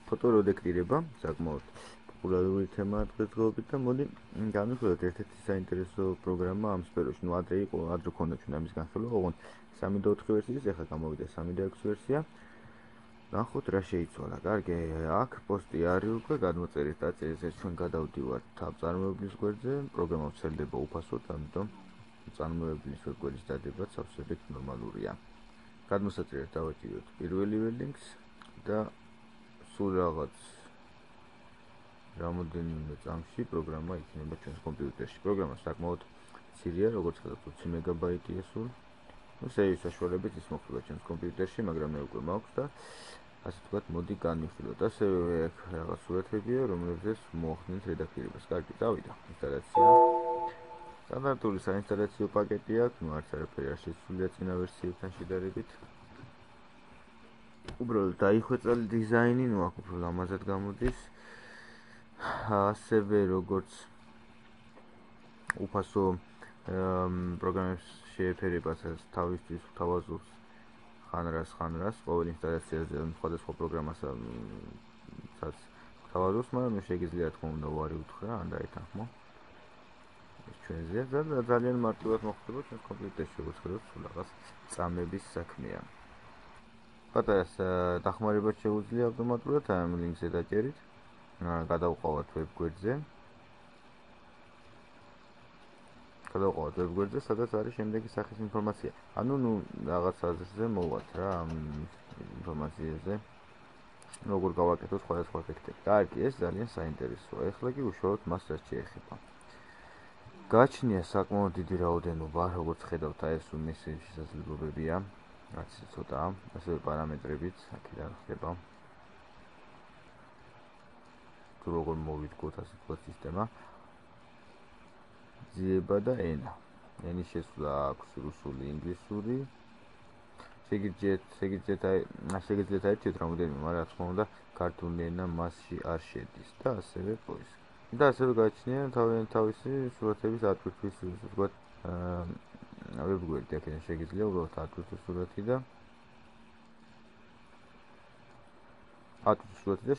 ფოტორედაქტირება საკმაოდ პოპულარული თემაა დღესდღეობით და მოდი განვიხილოთ ერთ-ერთი საინტერესო პროგრამა ამ სფეროში. ადრე ქონდა ჩვენ ამის განხილვა, ოღონდ 3.4 ვერსიის, ახლა გამოვიდა 3.6 ვერსია. ნახოთ რა შეიცვალა. კარგი, აქ პოსტი არის უკვე გადმოწერის დაწერისას ჩვენ გადავდივართ აბზარმოებლის გვერდზე, პროგრამა ვრცელდება უფასოდ, ამიტომ წარმოებლის გვერდის დადებაც absolut ნორმალურია. გადმოსაწერად დავაჭიროთ პირველივე ლინკს და სულ რაღაც რამოდენიმე წამში პროგრამა იქნება ჩვენს კომპიუტერში. პროგრამა საკმაოდ მცირეა, როგორც ხედავთ 20 მეგაბაიტია სულ. სერიის საშუალებით ის მოხდება ჩვენს კომპიუტერში, მაგრამ მე უკვე მაქვს და ასე ვთქვათ, მოდი განვიხილოთ. ასევე აქ რაღაც სურათებია, რომლებზეც მოახდინეთ რედაქტირებას. კარგი, დავიდა ინსტალაცია. სტანდარტული საინსტალაციო პაკეტი აქვს, არც არაფერი არ შეცვლილია წინა ვერსიებთან შედარებით. უბრალოდ დაიხვეწა დიზაინი, აქ უფრო ლამაზად გამოდის. ასევე როგორც უფასო პროგრამებს შეეფერებასაც თავისთვის თავაზობს ხანრას, ყოველ ინსტალაციაზე სხვადასხვა პროგრამასაც თავაზობს, მაგრამ შეგიძლიათ თქო უნდა უარი უთხრა, ან დაეთანხმო. ჩვენზე ძალიან მარტივად მოხდება ჩვენს კომპიუტერში, როგორც ხედავთ, სულ რაღაც წამების საქმეა. პატარა დახმარება შეუძლია ავტომატურად ამ ლინკზე დაჭერით. გადავყავართ ვებ გვერდზე. სადაც არის შემდეგი სახის ინფორმაცია. რაღაც აზრზე მოვათ რა ამ ინფორმაციაზე. როგორ გავაკეთოთ სხვადასხვა ეფექტები. კარგი, ეს ძალიან საინტერესოა. ეხლა კი უშუალოდ მას რაც შეეხება. გაჩნია საკმაოდ დიდი რაოდენობა, როგორც ხედავთ, ეს მისი შესაძლებლობებია, რაც ცოტაა, ასევე პარამეტრებიც აქედან ხდება. თუ როგორ მოვიდგოთ ასე ვთქვათ სისტემა. ძიება და ენა. ენის შესვლა აქვს რუსული, ინგლისური. შეგიძლიათ აირჩიოთ რამოდენიმე, მაგრამ რა თქმა უნდა, ქართული ენა მასში არ შედის და ასევე პოიზი. და ასევე გაჩნია თავისი სურათების ატვირთვის, ვთქვათ, ვებ გვერდი, აქედან შეგიძლია უბრალოდ ატვირთოს სურათი და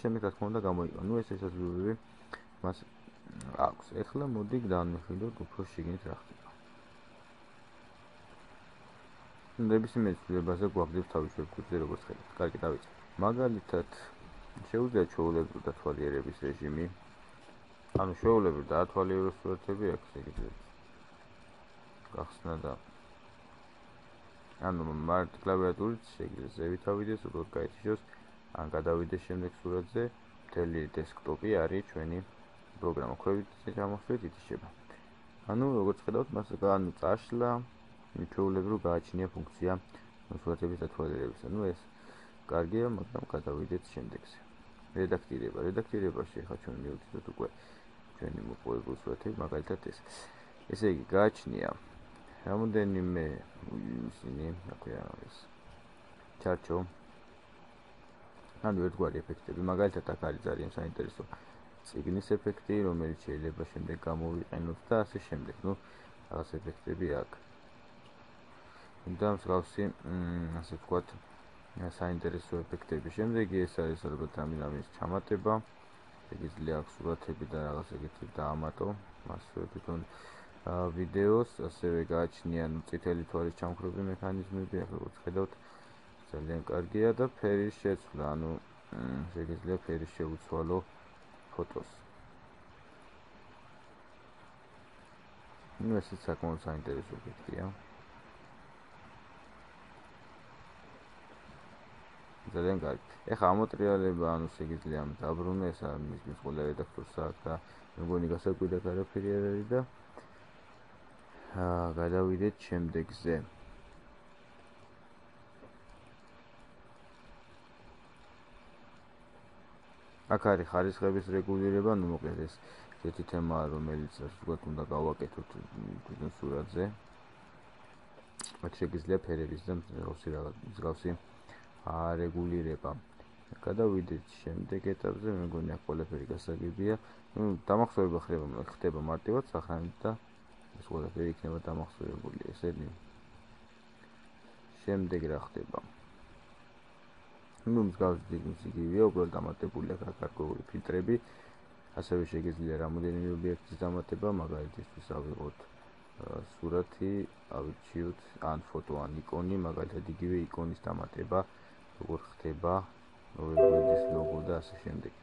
შემდეგ რა თქმა უნდა გამოიყო. ეს შესაძლებლობები მას აქვს. ეხლა მოდი განვიხილოთ უფრო შიგნით რა ხდება. ნებისმიერ ცვლილებაზე გვაქვს თავის ვებ გვერდზე, როგორც ხედავთ. კარგი, დავიწყოთ. მაგალითად, შეუძლია ჩვეულებრივი დათვალიერების რეჟიმი. ჩვეულებრივი დაათვალიეროს სურათები აქ შეგიძლიათ გახსნა და მართ კლავიატურით შეგიძლიათ ზევით ავიდეს, უბრალოდ გაითიშოს, ან გადავიდეს შემდეგ სურათზე, მთელი დესკტოპი არის ჩვენი პროგრამა. ქვევით ჩამოხსნით ითიშება. როგორც ხედავთ, მას წაშლა ჩვეულებრივ გააჩნია ფუნქცია სურათების დათვალიერებისა. ეს კარგია, მაგრამ გადავიდეთ შემდეგზე. რედაქტირებაში ახლა ჩვენ მივიდეთ უკვე ჩვენი მოპოვებული სურათები, მაგალითად ეს. ესე იგი, გააჩნია რამოდენიმე ისინი, ჩარჩო, ერთგვარი ეფექტები. მაგალითად, აქ არის ძალიან საინტერესო წიგნის ეფექტი, რომელიც შეიძლება შემდეგ გამოვიყენოთ და ასე შემდეგ. რაღაც ეფექტები აქვს. და მსგავსი, ასე ვთქვათ, საინტერესო ეფექტები. შემდეგი ეს არის ალბათ ამის ჩამატება. შეგიძლია აქ სურათები და რაღაც ეგეთი დაამატო. მასვე თვითონ ვიდეოს, ასევე გააჩნია წითელი თვალის ჩამქრობი მექანიზმები, აქ როგორც ხედავთ, ძალიან კარგია და ფერის შეცვლა, შეგიძლია ფერის შეუცვალო ფოტოს. ესეც საკმაოდ საინტერესო ეფექტია. ძალიან კარგი. ეხლა ამოტრიალება, შეგიძლია დაბრუნო, ეს მის ყველა რედაქტორს აქვს და მეგონი გასაკვირად არაფერი არ არის და გადავიდეთ შემდეგზე. აქ არის ხარისხების რეგულირება, მოკლედ ეს ერთი თემაა, რომელიც ვთქვათ, უნდა გავაკეთოთ თვითონ სურათზე. აქ შეგიძლია ფერების და მსგავსი რეგულირება. გადავიდეთ შემდეგ ეტაპზე, მეგონი აქ ყველაფერი გასაგებია. დამახსოვრება ხდება მარტივად სახრანით და ეს ყველაფერი იქნება დამახსოვრებული. ესენი შემდეგ რა ხდება? ну მსგავსი ძიგნის იგივეა, უბრალოდ დამატებული აქვს გარკვეული ფილტრები. ასევე შეგიძლია რამოდენიმე ობიექტის დამატება, მაგალითისთვის ავიღოთ სურათი, ავირჩიოთ ან ფოტო ან იკონი, მაგალითად იგივე იკონის დამატება, როგორ ხდება ვებგვერდის ლოგო და ასე შემდეგ.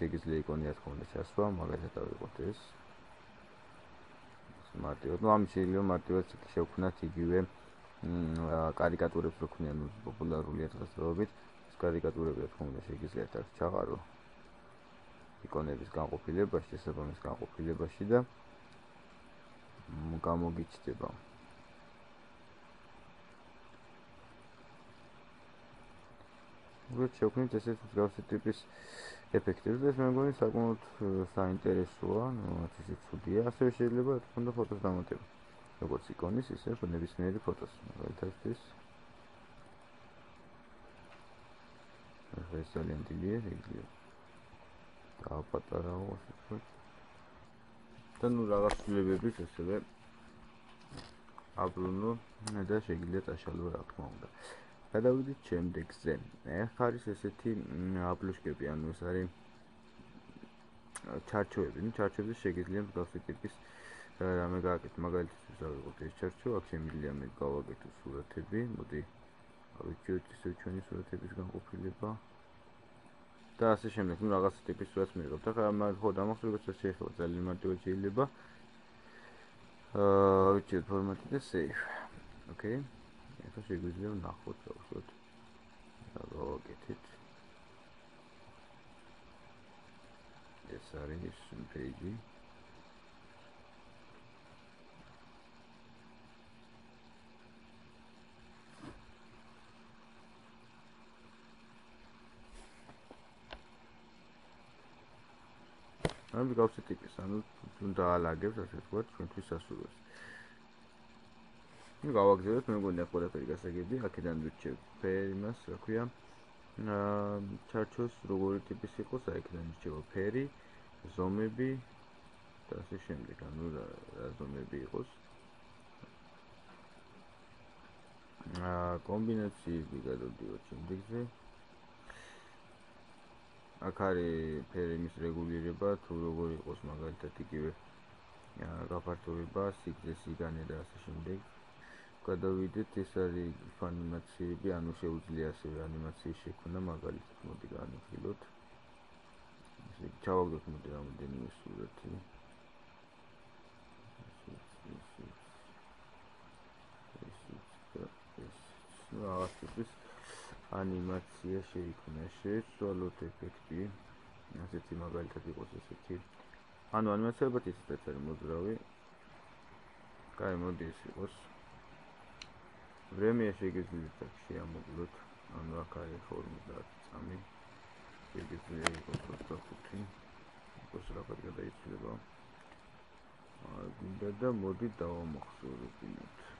შეგიძლია იკონი რა თქმა უნდა ჩასვა, მაგალითად ავიღოთ ეს. მარტივად, ну ამით შეიძლება მარტივად შევქმნათ იგივე კარიკატურებს რო ქმნიან პოპულარული დღესდღეობით, ეს კარიკატურები რა თქმა უნდა შეგიძლიათ აქ ჩაყარო იკონების განყოფილებაში, შესაბამის განყოფილებაში და გამოგიჩნდება. უბრალოდ შევქმნით ესეთ მსგავსი ტიპის ეფექტებს და ეს მე მგონი საკმაოდ საინტერესოა, რაც ისე ცუდია. ასევე შეიძლება რა თქმა უნდა ფოტოს დამატება. როგორც იკონის, ისე ნებისმიერი ფოტოს. მაგალითად ეს ძალიან დიდია, შეიძლება დააპატარავ ასე ვთქვათ. და ნუ რაღაც ცვლილებების ასევე აბრუნო და შეგიძლიათ აშალო რა თქმა უნდა. გადავიდეთ შემდეგზე. ახ არის ესეთი აპლუშკები, ანუ ეს არის ჩარჩოები. ნუ ჩარჩოებზე შეგიძლიათ მსგავსი ტიპის რამე გააკეთოთ. მაგალითად ავიღოთ ეს ჩარჩო, აქ შემიძლია მე გავაკეთო სურათები. მოდი ავირჩიოთ ისევ ჩვენი სურათების განყოფილება. და ასე შემდეგ, ну რაღაც ტიპის სურათს მივიღებთ. ახლა მაგ ხო დამახსოვრებას შეიძლება ძალიან მარტივად შეიძლება. ავირჩიოთ ფორმატი და save. Okay. ახლა შეგვიძლია ვნახოთ უბრალოდ. გავაკეთეთ. ეს არის პეიჯი. ანუ გავცეთ ტიპის, ანუ დაალაგებს ასე ვთქვათ ჩვენთვის სასურველს. ნუ გავაგზავნოთ, მე მგონი აქ ყველაფერი გასაგები, აქედან ვირჩევ ფერი მას, რა ქვია, ჩარჩოს როგორი ტიპის იყოს, აქედან ვირჩევ ფერი, ზომები და ასე შემდეგ, ანუ რა ზომები იყოს. კომბინაციები გადავდივართ შემდეგზე. აქ არის ფერიმის რეგულირება, თუ როგორი იყოს მაგალითად იგივე გაფართოება, სიგრძე, სიგანე და ასე შემდეგ. გადავიდეთ, ეს არის ანიმაციები, ანუ შეუძლია ასევე ანიმაციის შექმნა, მაგალითად მოდი განვიხილოთ. ესე ჩავაგდოთ მოდი რამოდენიმე სურათი. ნუ რაღაც ტიპის ანიმაცია შეიქმნა, შეცვალოთ ეფექტი. ასეთი მაგალითად იყოს ესეთი. ანუ ანიმაციებად ისიც არის მოძრავი. კაი, მოდი ეს იყოს. პრემია შეგიძლიათ აქ შეამოღლოთ. ანუ აქ არის 50 წამი. შეგიძლია იყოს 25. იყოს რაღაც გადაიცვლება. გინდა და მოდი დავამახსოვრებინოთ.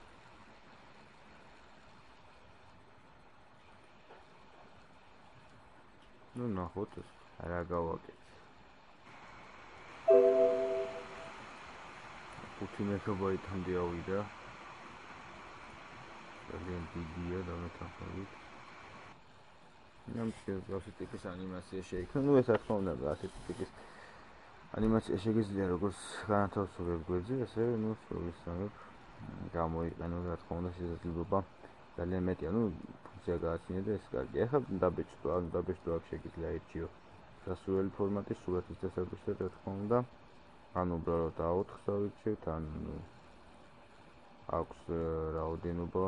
ну ნახოთ რა გავაკეთე 5 მეგაბაიტამდე ავიდა ძალიან დიდია დამეთანხმებით ასეთი ტიპის ანიმაცია შეიქმნა ну ეს რა თქმა უნდა ასეთი ტიპის ანიმაცია შეგიძლია როგორც განათავსო ვებგვერდზე ასევე ну სწორისწორად გამოიყენო რა თქმა უნდა შესაძლებლობა ძალიან მეტია ну გააცინე და ეს კარგი. ახლა დაბეჭდო, ანუ დაბეჭდო აქ შეგიძლია აირჩიო სასურველი ფორმატის სურათის დასაბეჭდად, რა თქმა უნდა. ანუ უბრალოდ A4-ს ავირჩიოთ, ან აქვს რაოდენობა,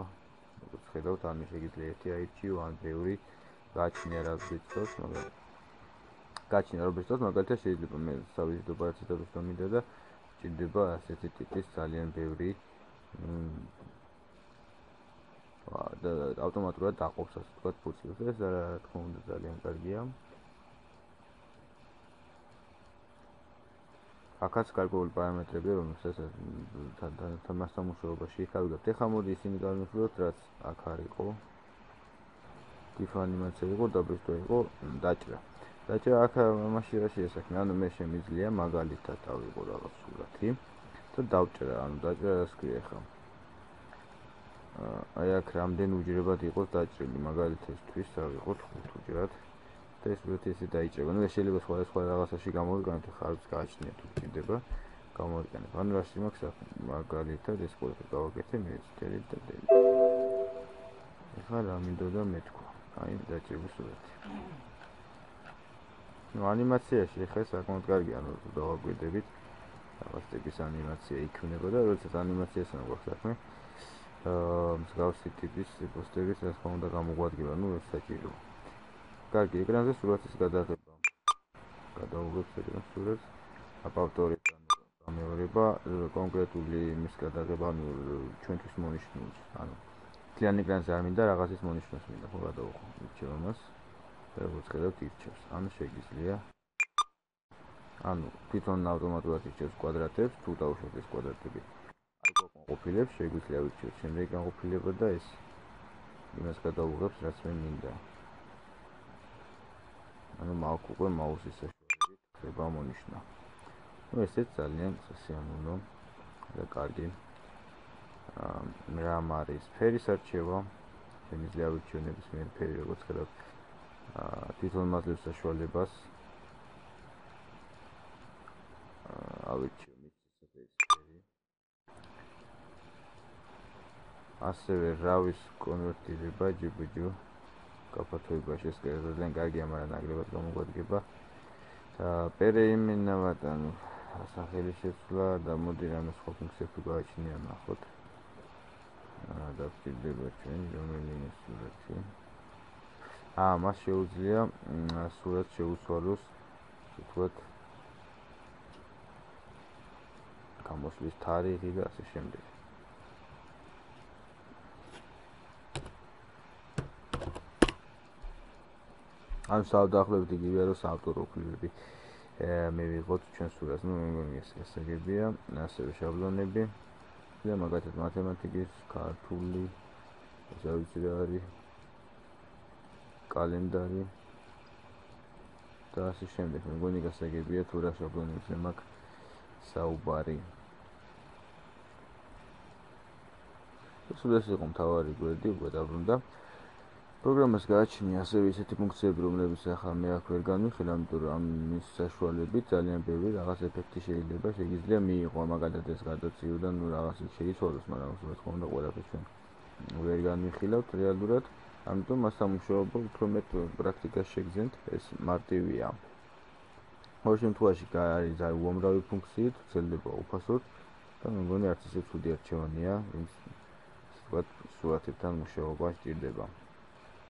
როგორც ხედავთ, ანუ შეგიძლია ერთი აირჩიო, ან ბევრი გააჩნია რა ბეჭდოს, მაგრამ გააჩნია რა ბეჭდოს, მაგალითად შეიძლება მე სავიზიტო პარაცეტების დამიდა და ჭირდება ასეთი ტიპის ძალიან ბევრი და ავტომატურად დაყოფს ასე ვთქვათ ფურცლებს ეს რა თქმა უნდა ძალიან კარგია. აქაც გარკვეული პარამეტრებია რომელსაც თამასთან მუშაობაში ხავდათ. ეხლა მოდი ისინი გავიმეფლოთ რაც აქ არისო. ტიფ ანიმაცია იყო, დაბეჭდა იყო, დაჭრა. დაჭრა აქ მაშინ რა შეესახება? ანუ მე შემიძლია მაგალითად ავიღო რაღაც სურათი და დავჭრა, ანუ დაჭრა რას ქვია ახლა. აი აქ რამდენ უჯრედად იყოს დაჭრილი, მაგალითად თვის ავიღოთ 5 უჯრად და ეს უბრალოდ ესე დაიჭრება. ნუ ეს შეიძლება სხვა რაღაცაში გამოვიყენოთ, ხარჯს გააჩნია თუ ჭირდება, გამოვიყენებ. ანუ რაში მაქვს მაგალითად ეს ყველაფერი გავაკეთე მე წელი და დელი. ეხლა რა მინდოდა მეთქვა. აი დაჭრილი სურათი. ნუ ანიმაციაში ეხლა საკმაოდ კარგია, ანუ დავაკვირდებით. რაღაც ტიპის ანიმაცია იქნება და როდესაც ანიმაციასთან გვაქვს საქმე, მსგავსი ტიპის პოსტერიც რა თქმა უნდა გამოგვადგება, ნუ ეს საჭიროა. კარგი, ეკრანზე სურათის გადაღება. გადავუღებ ეკრანს სურათს. ავტორებთან გამეორება კონკრეტული იმის გადაღება, ანუ ჩვენთვის მონიშნულს, ანუ მთლიან ეკრანზე არ მინდა რაღაცის მონიშნოს მინდა, ხო გადავუღო. ირჩევ ამას და როგორც ხედავთ ირჩევს. ანუ შეგიძლია ანუ თვითონ ავტომატურად ირჩევს კვადრატებს, თუ დავუშვათ ეს კვადრატები არ გვაყოფილებს, შეგვიძლია ვირჩიოთ შემდეგი განყოფილება და ეს იმას გადავუღებს, რაც მე მინდა. ანუ მაქვს უკვე მაუსის საშუალებით ხდება მონიშნა. ნუ ესეც ძალიან სასიამოვნო და კარგი. რამ არის ფერის არჩევა, შემიძლია ვირჩიო ნებისმიერ ფერი, როგორც ხედავთ, თვითონ მაძლევს საშუალებას. ავირჩიო მის სფერი. ასევე რავის კონვერტირება ჯიბჯუ გაფართოებაში ეს ძალიან კარგია, მაგრამ ნაკლებად გამოგვადგება. და პერეიმინავად, ანუ სახელი შეცვლა და მოდი რამე სხვა ფუნქციები გააჩნია ნახოთ. და ვჭირდება ჩვენი რომელიმე სურათი. მას შეუძლია სურათს შეუსვალოს, ვთქვათ, გამოსვლის თარიღი და ასე შემდეგ. ანუ საავადმყოფოდ იგივეა, რომ საავტორო კლიპები მე ვიღოთ ჩვენ სურათს, ნუ მე მგონი ეს გასაგებია, ასევე შაბლონები და მაგალითად მათემატიკის, ქართული, ესე ვიცი რა არის, კალენდარი და ასე შემდეგ. მე მგონი გასაგებია თუ რა შაბლონებზე მაქვს საუბარი. ეს იყო მთავარი გვერდი, უკვე დაბრუნდა. პროგრამას გააჩნია ასევე ისეთი ფუნქციები, რომლებიც ახლა მე აქ ვერ განვიხილავ, იმიტომ რომ ამის საშუალებით ძალიან ბევრი რაღაც ეფექტი შეიძლება შეგიძლია მიიღო, მაგალითად ეს გადაწიოდა, ნუ რაღაცით შეიცვალოს, მაგრამ რა თქმა უნდა ყველაფერს ჩვენ ვერ განვიხილავთ რეალურად, ამიტომ მასთან მუშაობა უფრო მეტ პრაქტიკას შეგძენთ, ეს მარტივია. ყოველ შემთხვევაში არის ძალიან უამრავი ფუნქციით, ვრცელდება უფასოდ და მე მგონი არც ისე ცუდი არჩევანია, ვთქვათ, სურათებთან მუშაობა სჭირდება.